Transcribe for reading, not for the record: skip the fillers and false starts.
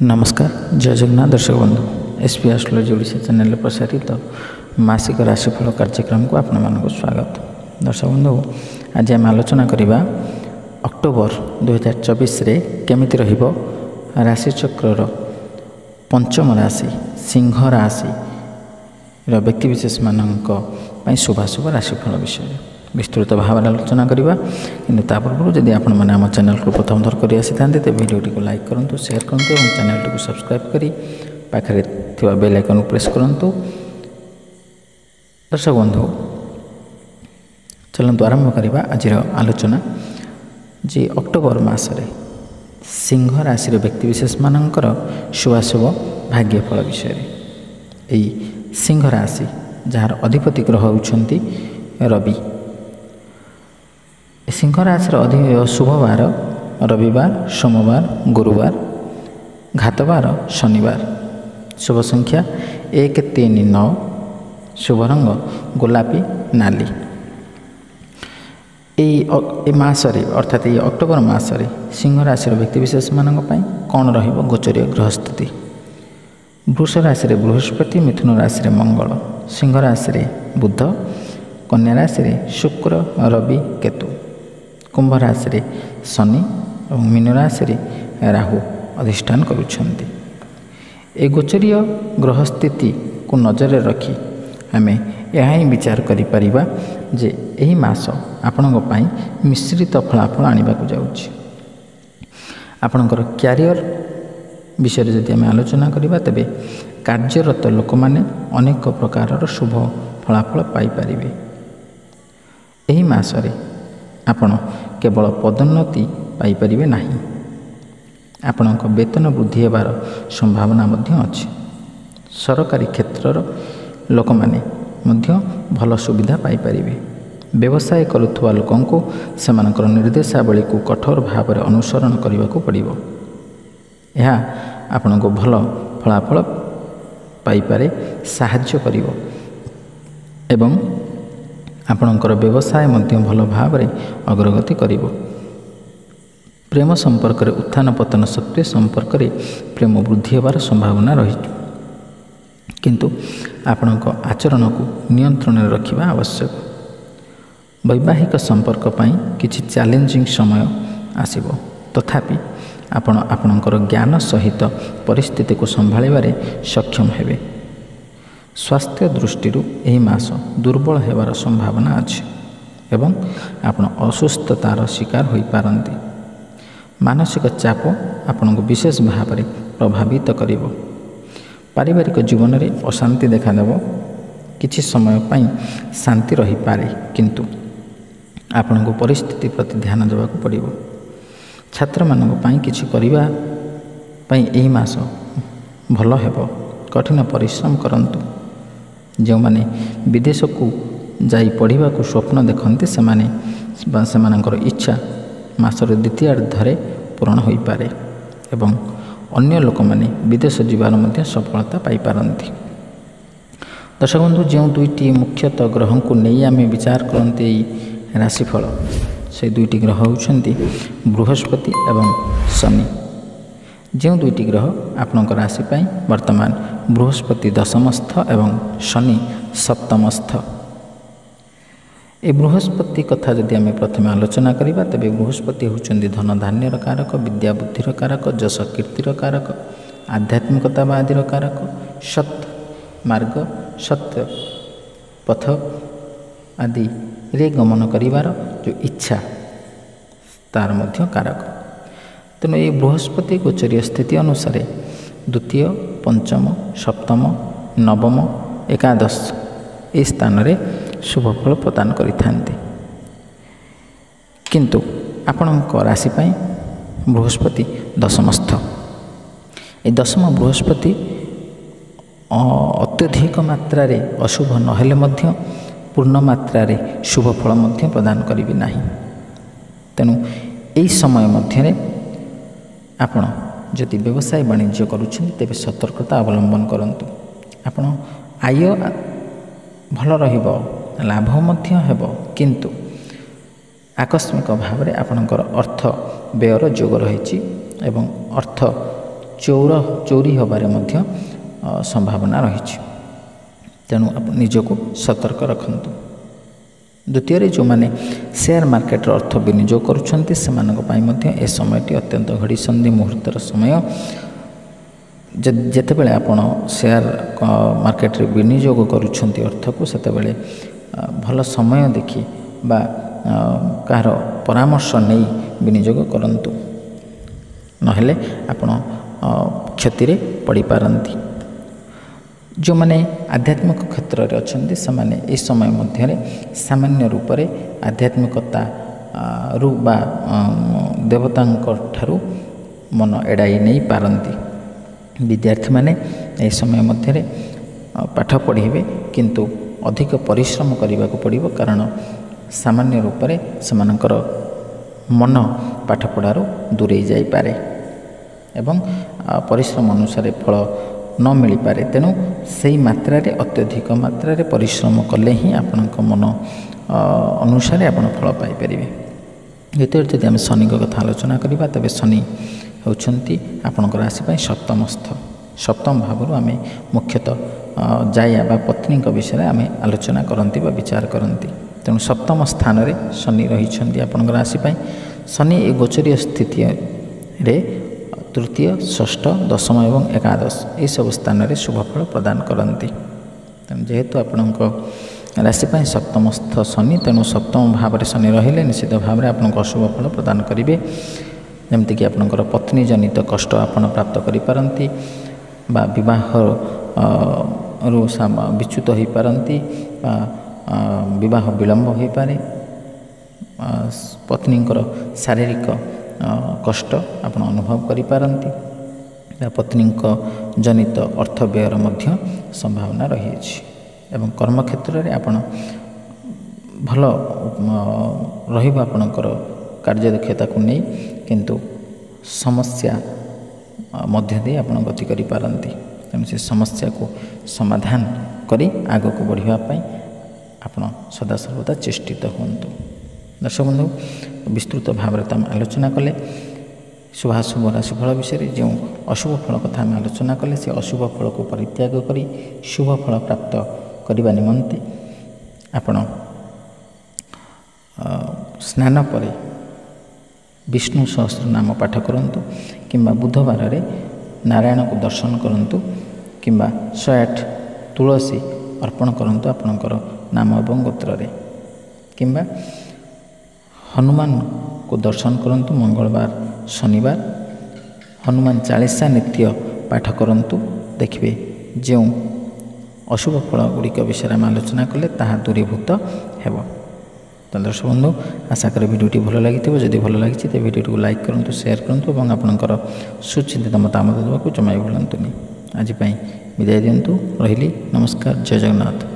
नमस्कार जय जगन्नाथ दर्शक बंधु एसपी एस्ट्रोलॉजी ओडिशा चैनल प्रसारित मासिक राशिफल कार्यक्रम को आपण मानक स्वागत। दर्शक बंधु आज आम आलोचना करवा अक्टोबर 2024 रे केमिति रहिबो राशिचक्र पंचम राशि सिंह राशि व्यक्तिविशेष मानक शुभाशुभ राशिफल विषय विस्तृत भाव आलोचना करवा। किंतु ता पूर्व जदि आपण मैंने आम चैनल को प्रथम थर कर आसी था तो वीडियोटी को लाइक करूँ शेयर करूँ और चैनल को सब्सक्राइब करी पाखे थिबा बेल आइकन को प्रेस करूँ। दर्शक बंधु चलतु आरंभ करवा आज आलोचना जे अक्टोबर मासरे सिंह राशि व्यक्तिविशेष मानकर शुभाशुभ भाग्यफल विषय यही सिंह राशि जार अधिपति ग्रह होउछंती रवि। सिंह राशि अधिक शुभ बार रविवार सोमवार गुरुवार घातवार शनिवार। शुभ संख्या 1 3 9 शुभ रंग गोलापी नाली। मसरे अर्थात ये अक्टोबर मसरे सिंह राशि व्यक्तिविशेष मानक कौन रहिबो गोचरीय ग्रह स्थिति। वृष राशि बृहस्पति मिथुन राशि मंगल सिंह राशि बुध कन्या राशि शुक्र रवि केतु कुंभ राशि शनि और मीन राशि राहु अधिष्ठान करुछंती। ए गोचरीय ग्रह स्थिति को नजर रखी आम यह ही विचार करिपरिबा जे एही मास आपणक पई मिश्रित फलाफल आनिबा को जाउछि। आपणकर क्यारियर विषय जदि आम आलोचना करवा तेबे कार्यरत लोक माने अनेक प्रकार शुभ फलाफल पाई परिबे। एही मासरे आपण केवल पदोन्नति पाई परिबे नाही, आपणक वेतन वृद्धि हेबार संभावना मध्य अछि। सरकारी क्षेत्रर लोक माने मध्य भल सुविधा पाई परिबे। व्यवसाय करुथुवा लोकंको सेमानकर निर्देशावली को कठोर भाव में अनुसरण करने को पड़िबो। यह आपण को भल फलाफल पाइपारे साहाय्य करिवो एवं आपणकर व्यवसाय मध्य भल भाव में अग्रगति करिवो। प्रेम संपर्क रे उत्थान पतन सत्वे संपर्क रे प्रेम वृद्धि हेबार संभावना रही, किंतु आपणक आचरण को नियंत्रण में रखिबा आवश्यक। वैवाहिक संपर्क पई किछि चैलेंजिंग समय आसीबो, तथापि आपण आपणकर ज्ञान सहित परिस्थिति को संभाळिबारे सक्षम हेबे। स्वास्थ्य दृष्टि एही मास दुर्बल हेबार संभावना अछि एवं आपण असुस्थतार शिकार होई पारंती। मानसिक चाप आपन को विशेष भाव में प्रभावित करिवो। पारिवारिक जीवन में अशांति देखादेव। किछि समय पई शांति रही पारे, किंतु आपण को परिस्थिति प्रति ध्यान देवाक पड़िबो। छात्र मानक पई किछि करिबा पई एही मास भल हेबो। कठिन परिश्रम करंतु। जो माने विदेश को जाई पढ़िबा को स्वप्न देखंती सेमानकर इच्छा मासर द्वितीयार्धरे पूर्ण होई पारे एवं अन्य लोक माने विदेश जीवार मध्य सफलता पाई पारंती। दर्शक बंधु जो दुईटी मुख्यतः ग्रह को नहीं आम विचार करते राशिफल से दुईटी ग्रह होउछंती बृहस्पति एवं शनि। जो दुईटी ग्रह आपणक राशि पाई वर्तमान बृहस्पति दशमस्थ एवं शनि सप्तमस्थ। ए बृहस्पति कथा जदि आम प्रथम आलोचना करवा तेबे बृहस्पति होउछंती धन धान्यर कारक विद्या बुद्धिर कारक जश कीर्तिर कारक आध्यात्मिकतावादीर कारक सत् मार्ग सत्य पथ आदि रे गमन करिवार जो इच्छा तार मध्य कारक। तेणु ये बृहस्पति गोचरीय स्थिति अनुसार द्वितीय पंचम सप्तम नवम एकादश ए स्थान रे शुभ फल प्रदान करिथांती। किंतु आपणक राशि पाई बृहस्पति दशमस्थ। ए दशम बृहस्पति अत्यधिक मात्रा रे अशुभ नहेले मध्य पूर्ण मात्रा रे शुभ फल मध्य प्रदान करिबि नाही। तेणु एई समय मध्य आपण जदि व्यवसाय वाणिज्य करुछन तेबे सतर्कता अवलंबन करंतु। आपण आय भल रहिबो, लाभ मध्य हेबो, किंतु आकस्मिक भाव में आपणकर अर्थ व्ययर जोग रही एवं अर्थ ଚୋରି ହେବାରେ ମଧ୍ୟ ସମ୍ଭାବନା ରହିଛି। ତେଣୁ ଆପଣ ନିଜକୁ ସତର୍କ ରଖନ୍ତୁ। ଦ୍ୱିତୀୟରେ ଯେଉଁମାନେ ସେୟାର ମାର୍କେଟରେ ଅର୍ଥ ବିନିଯୋଗ କରୁଛନ୍ତି ସେମାନଙ୍କ ପାଇଁ ମଧ୍ୟ ଏ ସମୟଟି ଅତ୍ୟନ୍ତ ଘଡ଼ିସନ୍ଧି ମୁହୂର୍ତ୍ତର ସମୟ। ଯେତେବେଳେ ଆପଣ ସେୟାର ମାର୍କେଟରେ ବିନିଯୋଗ କରୁଛନ୍ତି ଅର୍ଥକୁ, ସେତେବେଳେ ଭଲ ସମୟ ଦେଖି ବା କାହାର ପରାମର୍ଶ ନେଇ ବିନିଯୋଗ କରନ୍ତୁ, ନହେଲେ ଆପଣ କ୍ଷତିରେ ପଡ଼ିପାରନ୍ତି। ଯେଉଁମାନେ ଆଧ୍ୟାତ୍ମିକ କ୍ଷେତ୍ରରେ ଅଛନ୍ତି ସେମାନେ ଏହି ସମୟ ମଧ୍ୟରେ ସାମାନ୍ୟ ରୂପରେ ଆଧ୍ୟାତ୍ମିକତାରୁ ବା ଦେବତାଙ୍କ ଠାରୁ ମନ ଏଡ଼ାଇ ନେଇପାରନ୍ତି। ବିଦ୍ୟାର୍ଥୀମାନେ ଏହି ସମୟ ମଧ୍ୟରେ ପାଠ ପଢ଼ିବେ, କିନ୍ତୁ ଅଧିକ ପରିଶ୍ରମ କରିବାକୁ ପଡ଼ିବ, କାରଣ ସାମାନ୍ୟ ରୂପରେ ସେମାନଙ୍କର ମନ ପାଠପଢ଼ାରୁ ଦୂରେଇ ଯାଇପାରେ ଏବଂ ପରିଶ୍ରମ ଅନୁସାରେ ଫଳ ନ ମିଳିପାରେ। ତେଣୁ ସେହି ମାତ୍ରାରେ ଅତ୍ୟଧିକ ମାତ୍ରାରେ ପରିଶ୍ରମ କଲେ ହିଁ ଆପଣଙ୍କ ମନ ଅନୁସାରେ ଆପଣ ଫଳ ପାଇପାରିବେ। ଦ୍ୱିତୀୟରେ ଯଦି ଆମେ ଶନିଙ୍କ କଥା ଆଲୋଚନା କରିବା, ତେବେ ଶନି ହେଉଛନ୍ତି ଆପଣଙ୍କ ରାଶି ପାଇଁ ସପ୍ତମସ୍ଥ। ସପ୍ତମ ଭାବରୁ ଆମେ ମୁଖ୍ୟତଃ ଜାୟା ବା ପତ୍ନୀଙ୍କ ବିଷୟରେ ଆମେ ଆଲୋଚନା କରନ୍ତି ବା ବିଚାର କରନ୍ତି। ତେଣୁ ସପ୍ତମ ସ୍ଥାନରେ ଶନି ରହିଛନ୍ତି ଆପଣଙ୍କ ରାଶି ପାଇଁ। ଶନି ଏ ଗୋଚରୀୟ ସ୍ଥିତିରେ ତୃତୀୟ, ଷଷ୍ଠ, ଦଶମ ଏବଂ ଏକାଦଶ ଏହିସବୁ ସ୍ଥାନରେ ଶୁଭଫଳ ପ୍ରଦାନ କରନ୍ତି। ତେଣୁ ଯେହେତୁ ଆପଣଙ୍କ ରାଶି ପାଇଁ ସପ୍ତମସ୍ଥ ଶନି, ତେଣୁ ସପ୍ତମ ଭାବରେ ଶନି ରହିଲେ ନିଶ୍ଚିତ ଭାବରେ ଆପଣଙ୍କୁ ଅଶୁଭ ଫଳ ପ୍ରଦାନ କରିବେ। ଯେମିତିକି ଆପଣଙ୍କର ପତ୍ନୀ ଜନିତ କଷ୍ଟ ଆପଣ ପ୍ରାପ୍ତ କରିପାରନ୍ତି ବା ବିବାହରୁ ବିଚ୍ୟୁତ ହୋଇପାରନ୍ତି ବା ବିବାହ ବିଳମ୍ବ ହୋଇପାରେ। ପତ୍ନୀଙ୍କର ଶାରୀରିକ କଷ୍ଟ ଆପଣ ଅନୁଭବ କରିପାରନ୍ତି ବା ପତ୍ନୀଙ୍କ ଜନିତ ଅର୍ଥ ବ୍ୟୟର ମଧ୍ୟ ସମ୍ଭାବନା ରହିଅଛି। ଏବଂ କର୍ମକ୍ଷେତ୍ରରେ ଆପଣ ଭଲ ରହିବ ଆପଣଙ୍କର କାର୍ଯ୍ୟଦକ୍ଷତାକୁ ନେଇ, କିନ୍ତୁ ସମସ୍ୟା ମଧ୍ୟ ଦେଇ ଆପଣ ଗତି କରିପାରନ୍ତି। ତେଣୁ ସେ ସମସ୍ୟାକୁ ସମାଧାନ କରି ଆଗକୁ ବଢ଼ିବା ପାଇଁ ଆପଣ ସଦାସର୍ବଦା ଚେଷ୍ଟିତ ହୁଅନ୍ତୁ। ଦର୍ଶକ ବନ୍ଧୁ, ବିସ୍ତୃତ ଭାବରେ ତ ଆମେ ଆଲୋଚନା କଲେ ଶୁଭାଶୁଭ ରାଶିଫଳ ବିଷୟରେ। ଯେଉଁ ଅଶୁଭ ଫଳ କଥା ଆମେ ଆଲୋଚନା କଲେ, ସେ ଅଶୁଭ ଫଳକୁ ପରିତ୍ୟାଗ କରି ଶୁଭ ଫଳ ପ୍ରାପ୍ତ କରିବା ନିମନ୍ତେ ଆପଣ ସ୍ନାନ ପରେ ବିଷ୍ଣୁ ସହସ୍ର ନାମ ପାଠ କରନ୍ତୁ, କିମ୍ବା ବୁଧବାରରେ ନାରାୟଣଙ୍କୁ ଦର୍ଶନ କରନ୍ତୁ, କିମ୍ବା 108 ତୁଳସୀ ଅର୍ପଣ କରନ୍ତୁ ଆପଣଙ୍କର ନାମ ଏବଂ ଗୋତ୍ରରେ, କିମ୍ବା ହନୁମାନଙ୍କୁ ଦର୍ଶନ କରନ୍ତୁ ମଙ୍ଗଳବାର, ଶନିବାର। ହନୁମାନ ଚାଳିଶା ନିତ୍ୟ ପାଠ କରନ୍ତୁ, ଦେଖିବେ ଯେଉଁ ଅଶୁଭ ଫଳ ଗୁଡ଼ିକ ବିଷୟରେ ଆମେ ଆଲୋଚନା କଲେ ତାହା ଦୂରୀଭୂତ ହେବ। ତ ଦର୍ଶକ ବନ୍ଧୁ, ଆଶା କରେ ଭିଡ଼ିଓଟି ଭଲ ଲାଗିଥିବ। ଯଦି ଭଲ ଲାଗିଛି ତେବେ ଭିଡ଼ିଓଟିକୁ ଲାଇକ୍ କରନ୍ତୁ, ସେୟାର କରନ୍ତୁ ଏବଂ ଆପଣଙ୍କର ସୁଚିନ୍ତିତ ମତାମତ ଦେବାକୁ ଜମା ଭୁଲନ୍ତୁନି। ଆଜି ପାଇଁ ବିଦାୟ ଦିଅନ୍ତୁ। ରହିଲି, ନମସ୍କାର, ଜୟ ଜଗନ୍ନାଥ।